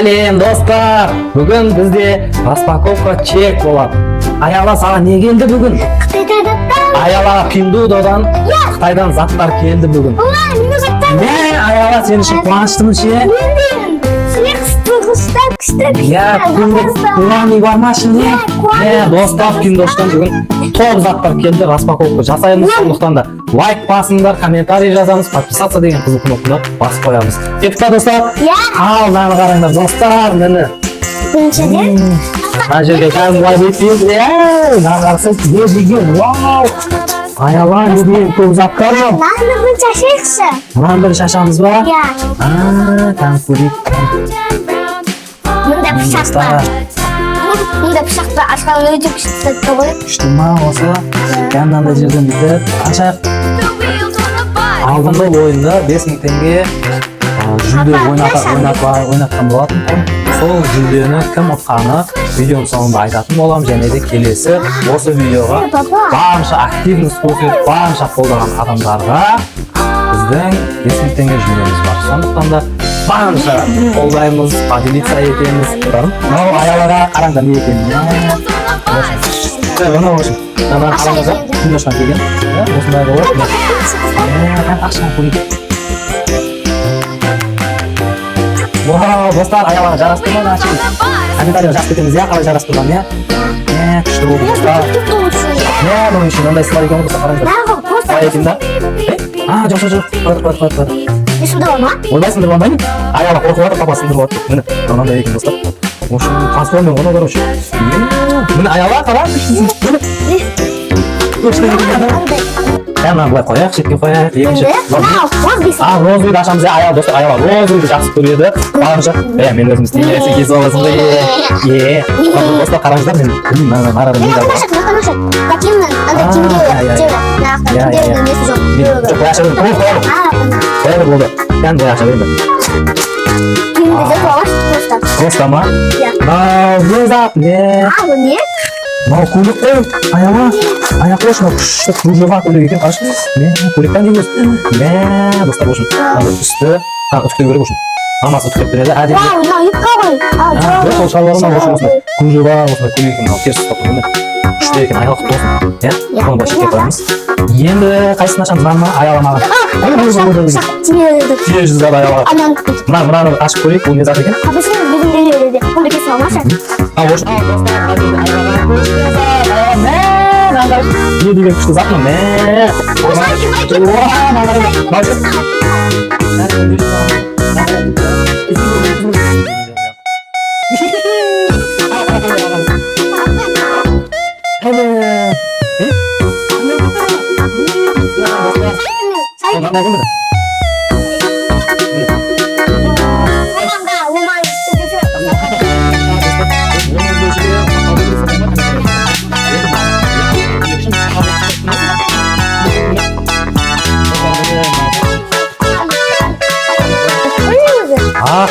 Сәлем достар. Бүгін бізде распаковка чек болады. Аяла саған не келді бүгін? Аяла Пиндудодан, Қытайдан заттар келді бүгін. Не, Аяла сен үшін қуаныштымын ше? Я қуаны бар ма ішінде? Достар Пиндоштан бүгін топ заттар келді, распаковка жасаймыз. Сондықтан да лайк басыңдар, комментарий жазамыз, подписаться деген қызыл кнопканы басып қоямыз. Кетті достар? Ал, мынаны қараңдар достар, міне. Мына жерге кәдімгі бетпейді. Мына қарасаңыз не деген, вау! Аяла, не деген көп заттар бар. Мынаны бірінші ашайықшы. Мынаны бірінші ашамыз ба? Иә. Кәдімгі көрейік. Мұнда пышақ бар. Мұнда пышақ бар. Ашқан өте күшті ғой. Күшті ма осы? Мынандай жерден бізді ашайық. Алдыңғы ойында 5000 теңге жүлде ойнатқан болатын. Сол жүлдені кім ұтқаны видеоның соңында айтатын боламын, және де келесі осы видеоға барынша активность көрсетіп, барынша қолдаған адамдарға біздің 5000 теңге жүлдеміз бар. Сондықтан да барынша қолдаймыз, поделиться етеміз. Мынау Аялаға қараңдар не екенін. Мынау үшін. Мынаны қараңыздар, Пиндоштан келген. Осындай болады. Ақшаны көрейік. Вау, достар, Аялаға жарасты ма? Комментария жазып кетеміз, қалай жарастырған, күшті болды достар. Бұның үшін мынандай сылай екен достар, қараңыздар. Қалай екен да? Жоқ. Қойды. Не сындырып алма? Ойбай сындырып алмаймын. Аяла қорқып отыр, папа сындырып отыр. Міне, мынандай екен достар. Осы трансформер оны короче. Міне Аяла қара күштісің. Мына былай қояйық, шетке қояйық. Екінші. Розбойды ашамыз. Аяла достар, Аяла розбойды жақсы көреді. Барынша. Мен өзім істейін нәрсе кезіп аласың ба? Достар қараңыздар, мен білмеймін, арада не бар. Бәрі болды. Кән бұй аша берді. Просто ма? Не зат, не? Не? Мынау көлік қой. Аяла. Аяқ қойшы, мынау күшті кружева көлік екен. Қарашы. Көліктен емес. Достар болшын. Үсті. Үтіктен көрек болшын. Мамасы үтіктеп береді. Мынау юбка ғой. Сол шалбарынан болшын осындай. Кружева осындай көлік екен. Теріс ұстап. Күшті екен. Аяқ құтты болсын. Оны да шекке қоямыз. Енді қайсысын ашамыз? Мына Аяламаға. Тие жүзді Аялаға. Мынаны ашып көрейік. Бұл не зат екен? Бұнды кесіп алмашы. Не деген күшті зат ма?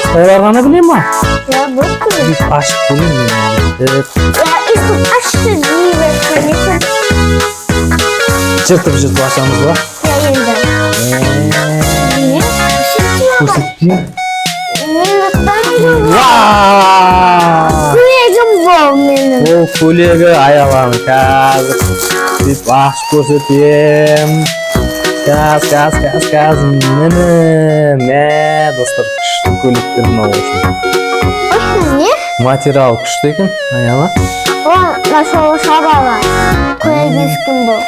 Қытайлар ғана біле ма? Бұл күні. Ашып көрейін. Ашты дейбі. Жыртып ашамыз ба? Көрсетпейін. Көлегім бұл менің. Ол көлегі Аяланың қазір. Сөйтіп ашып көрсетем. Каз. Міне. Достар, күшті көліктер мынау үшін. Осы не? Материал күшті екен, Аяла. Ол шалбары. Көлегі ешкім бұл.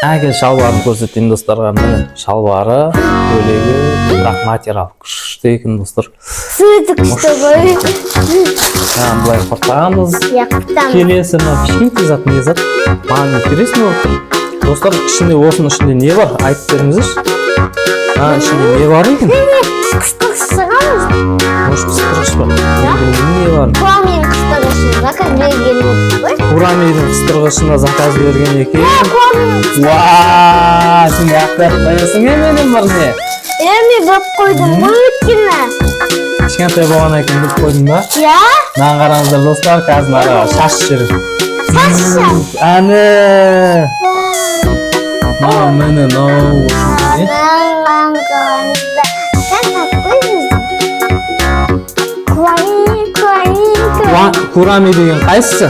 Әкел шалбарын көрсетейін достарға. Міне шалбары, көлегі, бірақ материал күшті екен достар. Сөйті күшті ғой. Бұлай құртағанбыз. Келесі мына кішкентай зат не зат? Маған интересный болып тұр. Достар, осының ішінде не бар? Айтып беріңіздерші. Ішінде не бар екен? Қыстырғышығамыз? Может, қыстырғыш бар? Не бар? Куамейдің қыстырғышына заказ берген ғой? Куамейдің қыстырғышына заказ берген екен. Сен ақтап қоясың менен бар не? Мен болып қойдым ғой өткені. Кішкентай болған екен болып қойдың ба? Иә? Маған қараңыздар достар, қазір араға шаш жүріп. Шаш? Әне! Міне, Sen haklısın. Kulağını Kurami деген қайсысы?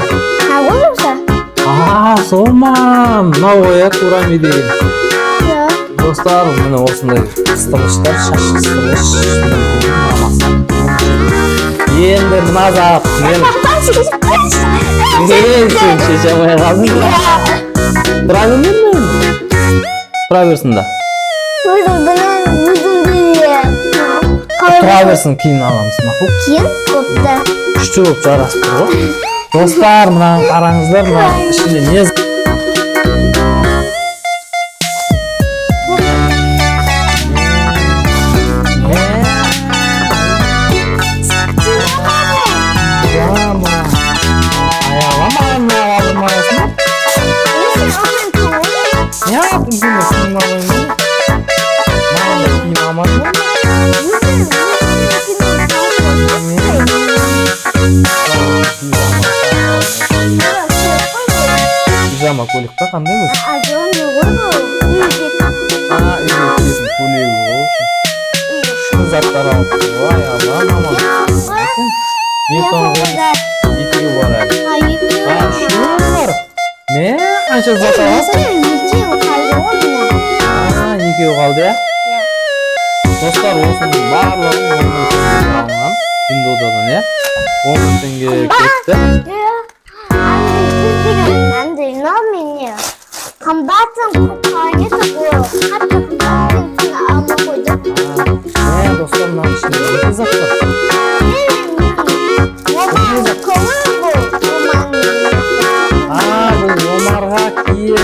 Ha olursa? Солман. Мынау ғой Kurami деген. Yok. Достар, міне осындай ыстырғыштар, шаш ыстырғыш. Енді мына зат, мен сен шеше алмай қалдың. Тұра бермеймін мен. Тұра берсін да. Тұра берсін, кейін аламыз, мақұл? Кейін? Көпті. Күшті болып жарасып тұр ғой. Достар, мынаны қараңыздар, мына ішінде не? Пижама көлік па қандай өзі? Үйге Көлегі ғой. Шын заттар алып. Ой, Аллам. Не соңғы? Екеуі бар әлі. Үшеуі бар. Не? Қанша зат аласың? Екеуі қалды, я? Достар, осының барлығын алынған. Виндоудадан, я? 10 теңге кетті. Комбатом купание такое, хатта комбатом алма қойдық. Достар, мына ішінде екі зат бар. Бұл омарға киіп,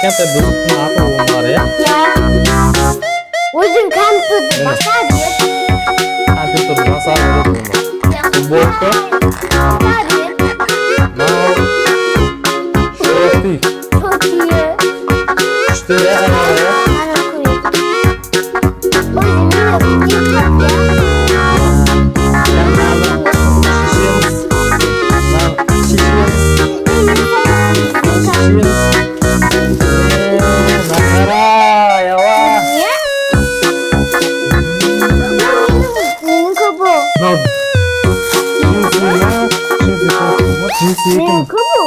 кішкентай бұзықтың аты омар, я? Өзің компьютер басады ет. Компьютер басады ет оны. Футболка. Мынау шорты. Күшті, я? Менің көбі?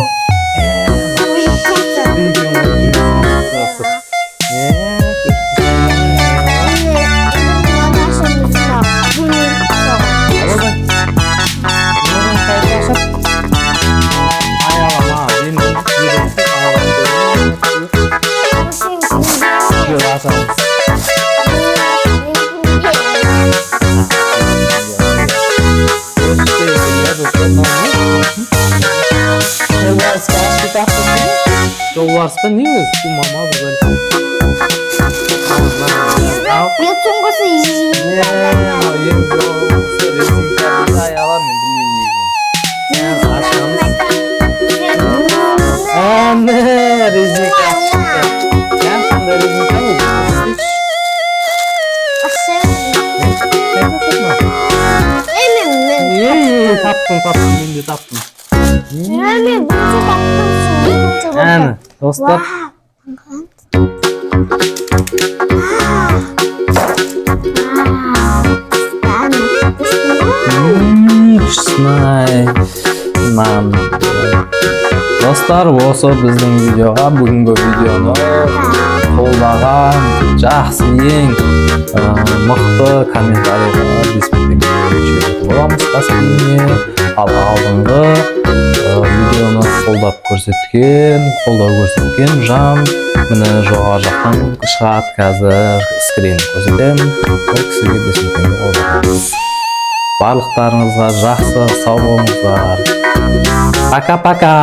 Жолбарыспен не өзі? Бұл мама бұл әлі. Бет соңғысы резинканы аялар мен білмеймін еген. Ашамыз. Әне, резинка шықты. Қандай резинка бұл? Таптым, мен де таптым. Мен бұншы таптым. Әне, достар. Күшсінай. Достар, осы біздің видеоға, бүгінгі видеоны қолдаған жақсы ең мықты комментарийға беспектен боламыз қаскейіне. Ал алдыңғы видеоны қолдау көрсеткен жан міне жоғары жақтан шығады, қазір скрин көрсетемін. Ол кісіге беспектен қолдаймыз. Барлықтарыңызға жақсы, сау болыңыздар. Пока-пока.